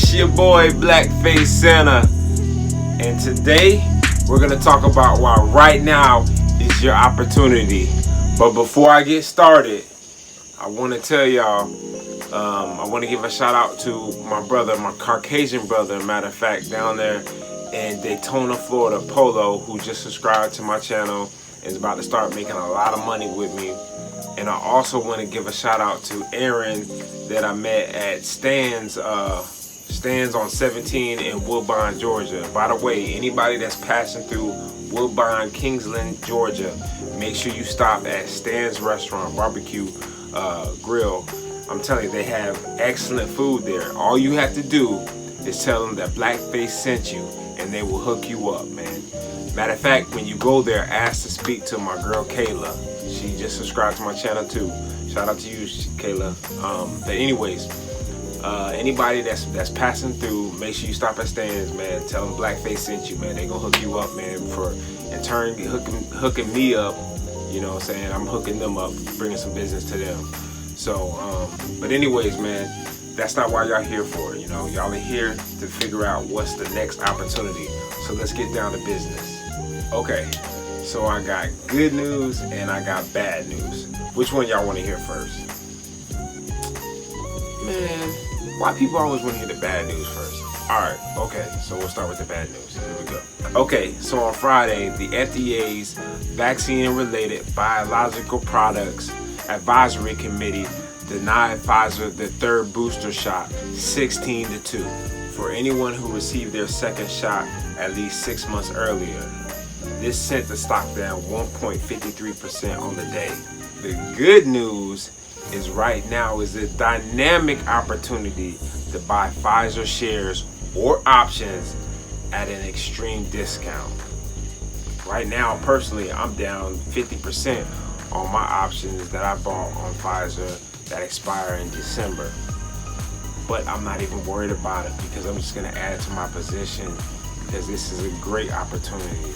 It's your boy Blackface Santa, and today we're gonna talk about why right now is your opportunity. But before I get started, I want to tell y'all, I want to give a shout out to my brother, my Caucasian brother, matter of fact, down there in Daytona, Florida, Polo, who just subscribed to my channel and is about to start making a lot of money with me. And I also want to give a shout out to Aaron that I met at Stan's on 17 in Woodbine, Georgia. By the way, anybody that's passing through Woodbine, Kingsland, Georgia, make sure you stop at Stan's Restaurant, Barbecue Grill. I'm telling you, they have excellent food there. All you have to do is tell them that Blackface sent you, and they will hook you up, man. Matter of fact, when you go there, ask to speak to my girl Kayla. She just subscribed to my channel too. Shout out to you, Kayla. But anyways, anybody that's passing through, make sure you stop at Stan's, man. Tell them Blackface sent you, man. They gonna hook you up, man. For in turn hooking me up. You know what I'm saying? I'm hooking them up, bringing some business to them. So, but anyways, man, that's not why y'all here for. You know, y'all are here to figure out what's the next opportunity. So let's get down to business. Okay, so I got good news and I got bad news. Which one y'all want to hear first? Man, why people always want to hear the bad news first? Alright, okay, so we'll start with the bad news. Here we go. Okay, so on Friday, the FDA's Vaccine-Related Biological Products Advisory Committee denied Pfizer the third booster shot 16-2 for anyone who received their second shot at least 6 months earlier. This sent the stock down 1.53% on the day. The good news is right now is a dynamic opportunity to buy Pfizer shares or options at an extreme discount. Right now, personally, I'm down 50% on my options that I bought on Pfizer that expire in December. But I'm not even worried about it because I'm just gonna add to my position because this is a great opportunity.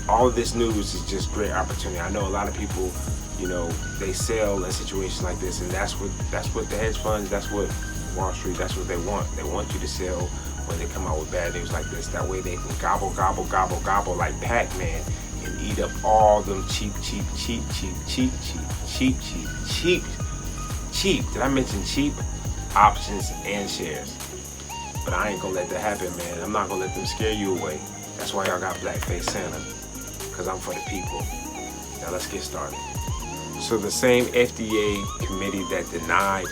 All of this news is just great opportunity. I know a lot of people, you know, they sell in situations like this, and that's what the hedge funds, that's what Wall Street, that's what they want. They want you to sell when they come out with bad news like this. That way they can gobble like Pac-Man and eat up all them cheap. Did I mention cheap? Options and shares. But I ain't gonna let that happen, man. I'm not gonna let them scare you away. That's why y'all got Blackface Santa, because I'm for the people. Now let's get started. So the same FDA committee that denied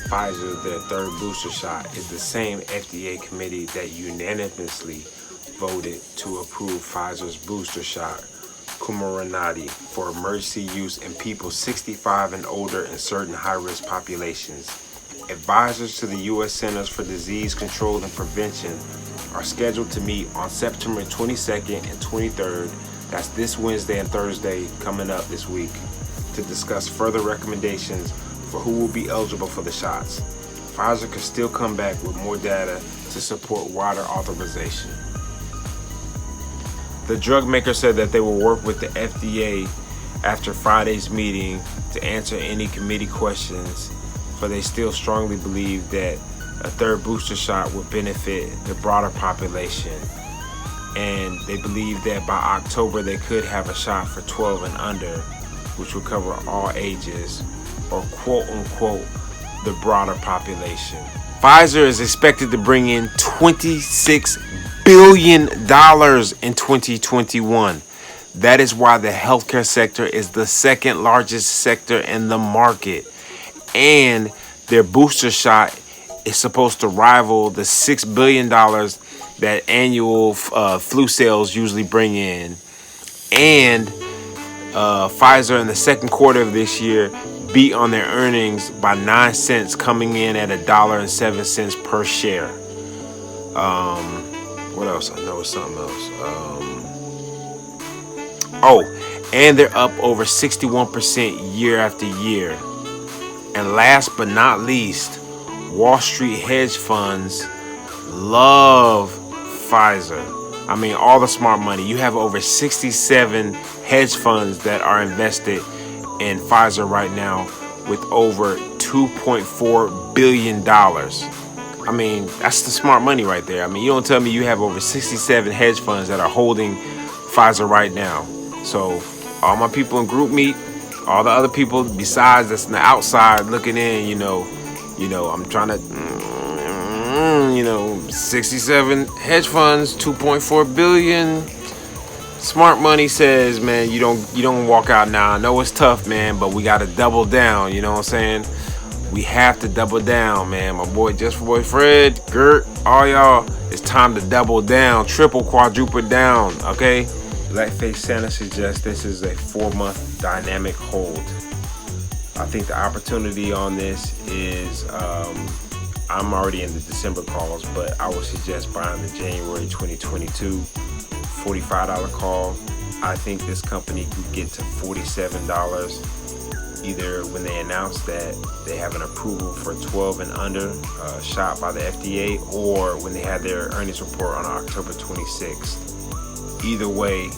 Pfizer their third booster shot is the same FDA committee that unanimously voted to approve Pfizer's booster shot, Comirnaty, for emergency use in people 65 and older in certain high-risk populations. Advisors to the U.S. Centers for Disease Control and Prevention are scheduled to meet on September 22nd and 23rd, that's this Wednesday and Thursday coming up this week, to discuss further recommendations for who will be eligible for the shots. Pfizer could still come back with more data to support wider authorization. The drug maker said that they will work with the FDA after Friday's meeting to answer any committee questions, for they still strongly believe that a third booster shot would benefit the broader population. And they believe that by October they could have a shot for 12 and under, which would cover all ages, or quote unquote the broader population. Pfizer is expected to bring in $26 billion in 2021. That is why the healthcare sector is the second largest sector in the market. And their booster shot is supposed to rival the $6 billion that annual flu sales usually bring in. And Pfizer in the second quarter of this year beat on their earnings by 9 cents, coming in at $1.07 per share. What else? I know it's something else. And they're up over 61% year after year. And last but not least, Wall Street hedge funds love Pfizer. I mean, all the smart money. You have over 67 hedge funds that are invested in Pfizer right now with over $2.4 billion. I mean, that's the smart money right there. I mean, you don't tell me you have over 67 hedge funds that are holding Pfizer right now. So all my people in group meet, all the other people besides that's on the outside looking in, I'm trying to, 67 hedge funds, 2.4 billion. Smart money says, man, you don't walk out now. I know it's tough, man, but we got to double down. You know what I'm saying? We have to double down, man. My boy, Fred, Gert, all y'all, it's time to double down, triple, quadruple down, okay? Blackface Santa suggests this is a 4-month dynamic hold. I think the opportunity on this is, I'm already in the December calls, but I would suggest buying the January 2022 $45 call. I think this company could get to $47. Either when they announce that they have an approval for 12 and under shot by the FDA, or when they have their earnings report on October 26th. Either way,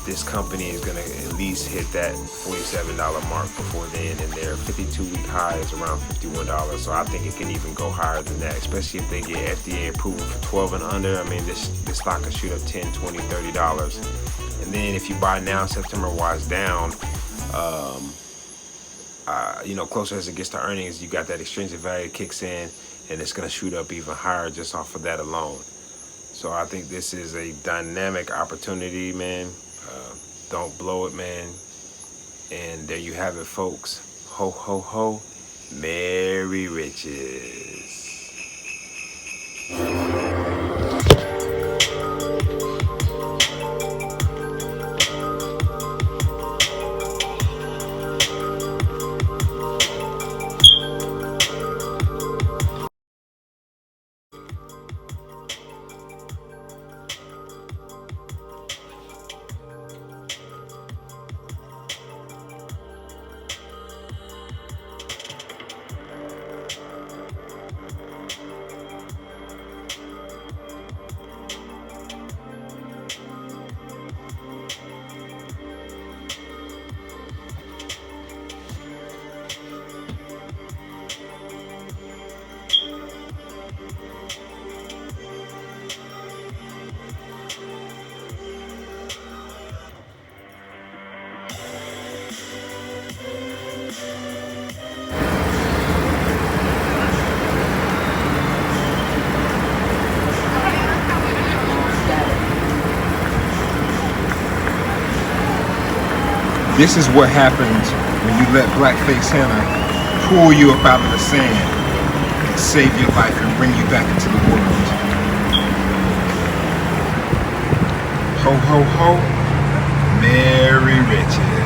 this company is going to at least hit that $47 mark before then, and their 52-week high is around $51. So I think it can even go higher than that, especially if they get FDA approval for 12 and under. I mean, this stock can shoot up $10, $20, $30. And then if you buy now, September wise down, closer as it gets to earnings, you got that extrinsic value kicks in, and it's going to shoot up even higher just off of that alone. So I think this is a dynamic opportunity, man. Don't blow it, man. And there you have it, folks. Ho, ho, ho. Merry riches. This is what happens when you let Blackface Santa pull you up out of the sand and save your life and bring you back into the world. Ho, ho, ho. Merry riches.